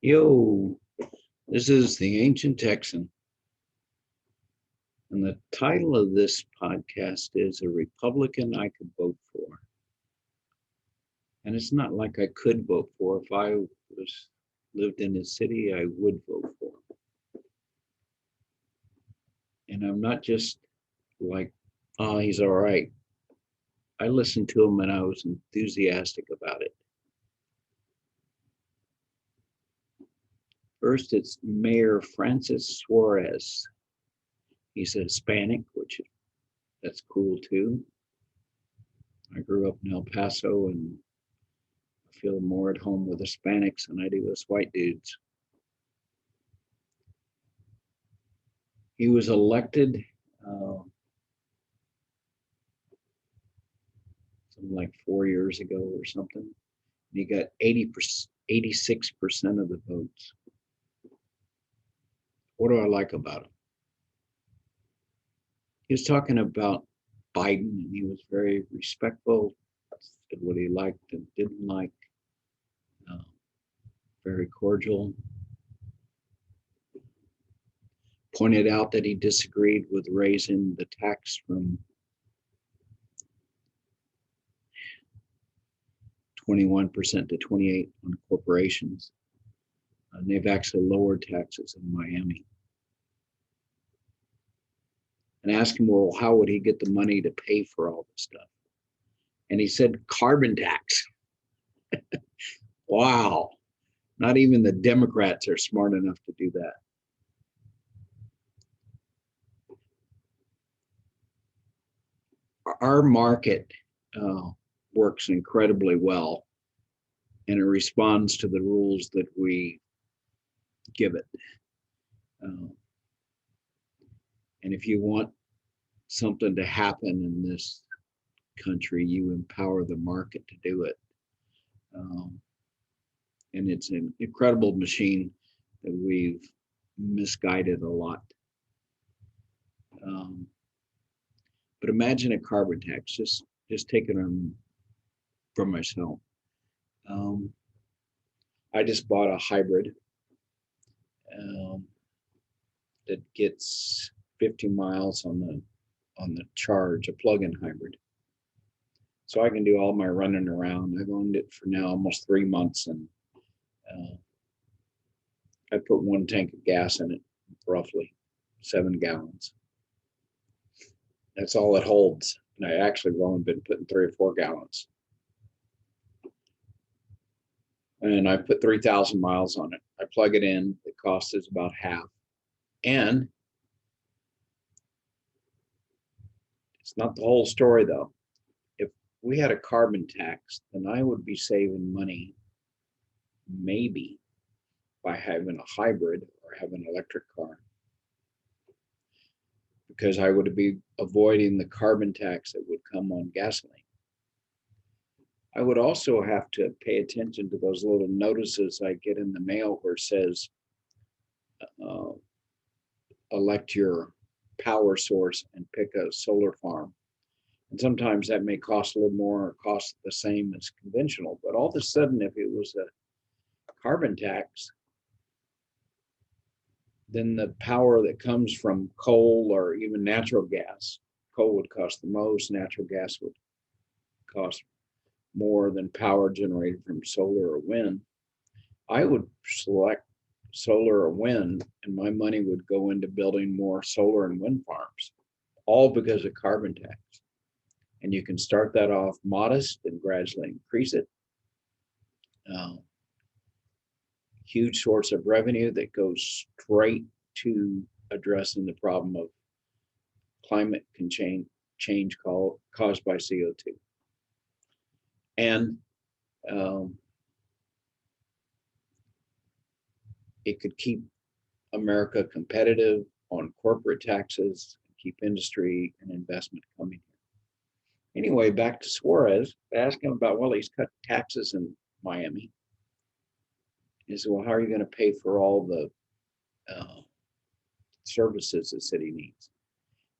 Yo, this is the Ancient Texan, and the title of this podcast is A Republican I Could Vote For. And it's not like I could vote for. If I lived in the city, I would vote for. And I'm not just like, oh, he's all right. I listened to him and I was enthusiastic about it. First, it's Mayor Francis Suarez. He's a Hispanic, which that's cool too. I grew up in El Paso and I feel more at home with Hispanics than I do with white dudes. He was elected something like 4 years ago or something. And he got 86% of the votes. What do I like about him? He was talking about Biden, and he was very respectful, said what he liked and didn't like, uh, very cordial. Pointed out that he disagreed with raising the tax from 21% to 28% on corporations. And they've actually lowered taxes in Miami. And asked him, well, how would he get the money to pay for all this stuff? And he said, carbon tax. Wow. Not even the Democrats are smart enough to do that. Our market works incredibly well, and it responds to the rules that we give it. And if you want something to happen in this country, you empower the market to do it. And it's an incredible machine that we've misguided a lot. But imagine a carbon tax, just taking them from myself. I just bought a hybrid that gets 50 miles on the charge, a plug-in hybrid. So I can do all my running around. I've owned it for now almost 3 months, and I put 1 tank of gas in it, roughly 7 gallons. That's all it holds. And I actually have only been putting 3 or 4 gallons. And I put 3,000 miles on it. I plug it in. The cost is about half. And it's not the whole story, though. If we had a carbon tax, then I would be saving money maybe by having a hybrid or having an electric car, because I would be avoiding the carbon tax that would come on gasoline. I would also have to pay attention to those little notices I get in the mail where it says, elect your power source and pick a solar farm. And sometimes that may cost a little more or cost the same as conventional. But all of a sudden, if it was a carbon tax, then the power that comes from coal or even natural gas, coal would cost the most, natural gas would cost more than power generated from solar or wind. I would select solar or wind, and my money would go into building more solar and wind farms, all because of carbon tax. And you can start that off modest and gradually increase it. Huge source of revenue that goes straight to addressing the problem of climate change caused by CO2. And it could keep America competitive on corporate taxes, keep industry and investment coming here. Anyway, back to Suarez. Ask him about, well, he's cut taxes in Miami. He said, well, how are you going to pay for all the services the city needs?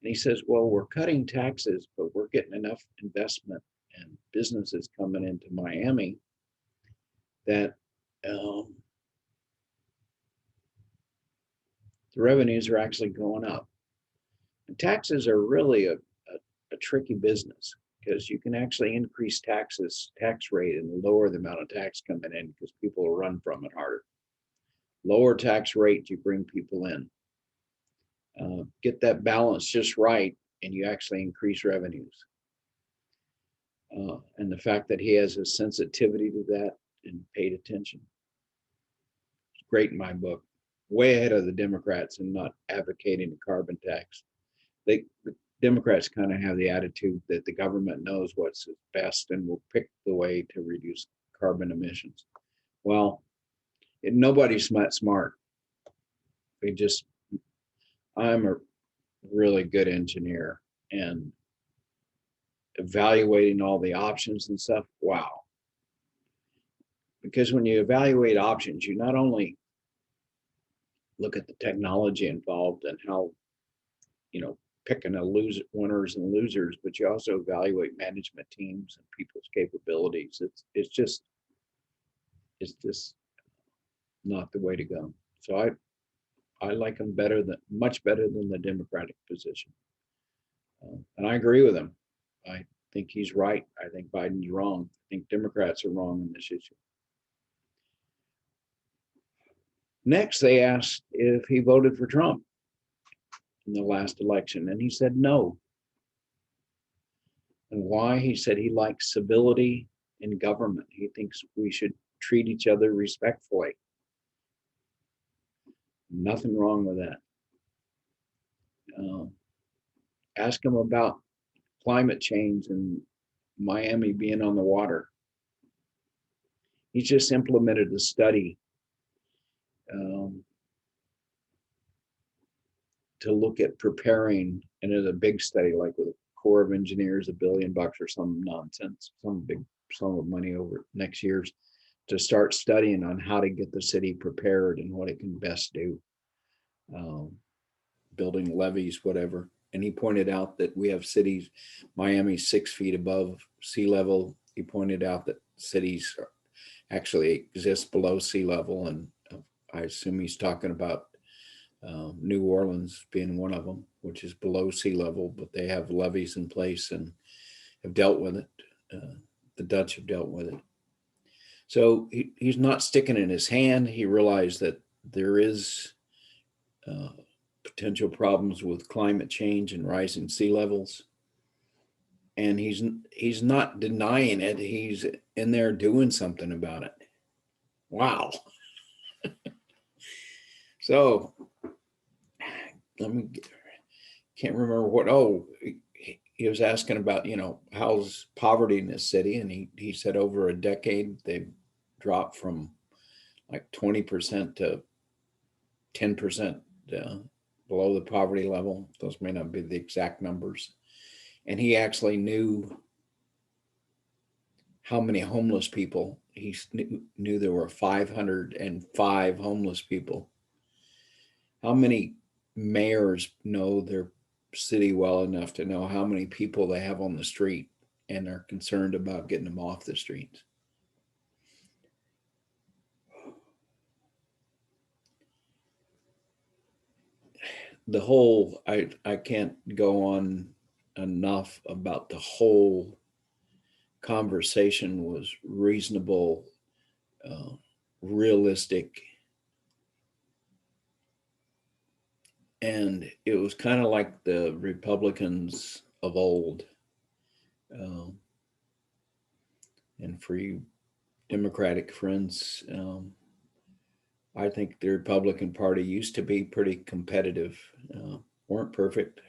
And he says, well, we're cutting taxes, but we're getting enough investment and businesses coming into Miami that the revenues are actually going up. And taxes are really a tricky business because you can actually increase tax rate and lower the amount of tax coming in because people will run from it harder. Lower tax rate, you bring people in. Get that balance just right, and you actually increase revenues. And the fact that he has a sensitivity to that and paid attention, it's great in my book. Way ahead of the Democrats in not advocating a carbon tax. The Democrats kind of have the attitude that the government knows what's best and will pick the way to reduce carbon emissions. Well, nobody's smart. I'm a really good engineer, and evaluating all the options and stuff, wow. Because when you evaluate options, you not only look at the technology involved and how, picking winners and losers, but you also evaluate management teams and people's capabilities. It's just not the way to go. So I like him much better than the Democratic position. And I agree with him. I think he's right. I think Biden's wrong. I think Democrats are wrong on this issue. Next, they asked if he voted for Trump in the last election, and he said no. And why? He said he likes civility in government. He thinks we should treat each other respectfully. Nothing wrong with that. Ask him about climate change and Miami being on the water. He just implemented a study to look at preparing, and it's a big study, like with a Corps of Engineers, $1 billion or some nonsense, some big sum of money over next year's, to start studying on how to get the city prepared and what it can best do. Building levees, whatever. And he pointed out that we have cities, Miami 6 feet above sea level. He pointed out that cities actually exist below sea level. And I assume he's talking about New Orleans being one of them, which is below sea level, but they have levees in place and have dealt with it. The Dutch have dealt with it. So he's not sticking in his hand. He realized that there is potential problems with climate change and rising sea levels. And he's not denying it. He's in there doing something about it. Wow. So can't remember what, he was asking about, how's poverty in this city? And he said over a decade, they've dropped from like 20% to 10% below the poverty level. Those may not be the exact numbers. And he actually knew how many homeless people. He knew there were 505 homeless people. How many mayors know their city well enough to know how many people they have on the street and are concerned about getting them off the streets? The whole, I can't go on enough about the whole conversation was reasonable, realistic, and it was kind of like the Republicans of old. And for you Democratic friends, I think the Republican Party used to be pretty competitive. Weren't perfect.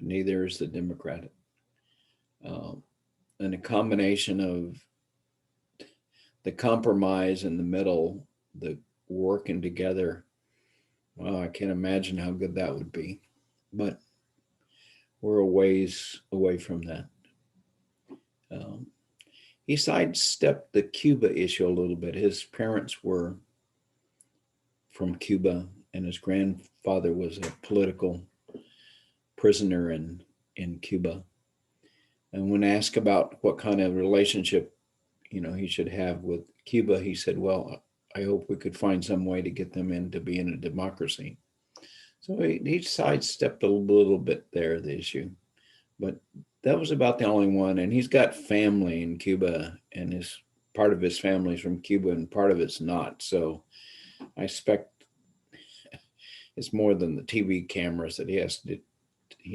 Neither is the Democratic. And a combination of the compromise in the middle, the working together, well, I can't imagine how good that would be. But we're a ways away from that. He sidestepped the Cuba issue a little bit. His parents were from Cuba, and his grandfather was a political prisoner in Cuba. And when asked about what kind of relationship, he should have with Cuba, he said, well, I hope we could find some way to get them into being a democracy. So he sidestepped a little bit there, the issue, but that was about the only one. And he's got family in Cuba, and his part of his family's from Cuba, and part of it's not. So I expect it's more than the TV cameras that he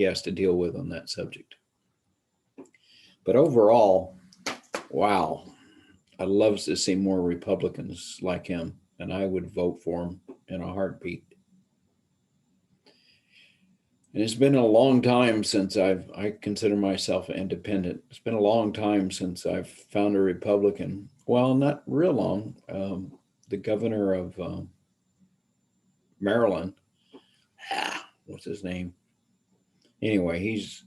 has to deal with on that subject. But overall, wow, I'd love to see more Republicans like him, and I would vote for him in a heartbeat. And it's been a long time since I consider myself independent. It's been a long time since I've found a Republican. Well, not real long. The governor of Maryland, what's his name? Anyway, he's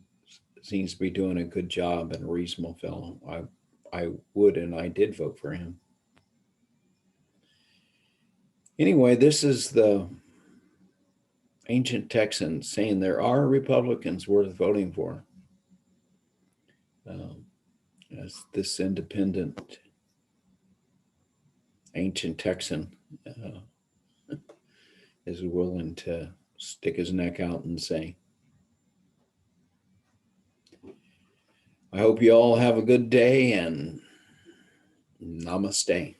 seems to be doing a good job and a reasonable fellow. I would and I did vote for him. Anyway, this is the ancient Texan saying there are Republicans worth voting for. As this independent ancient Texan is willing to stick his neck out and say. I hope you all have a good day and namaste.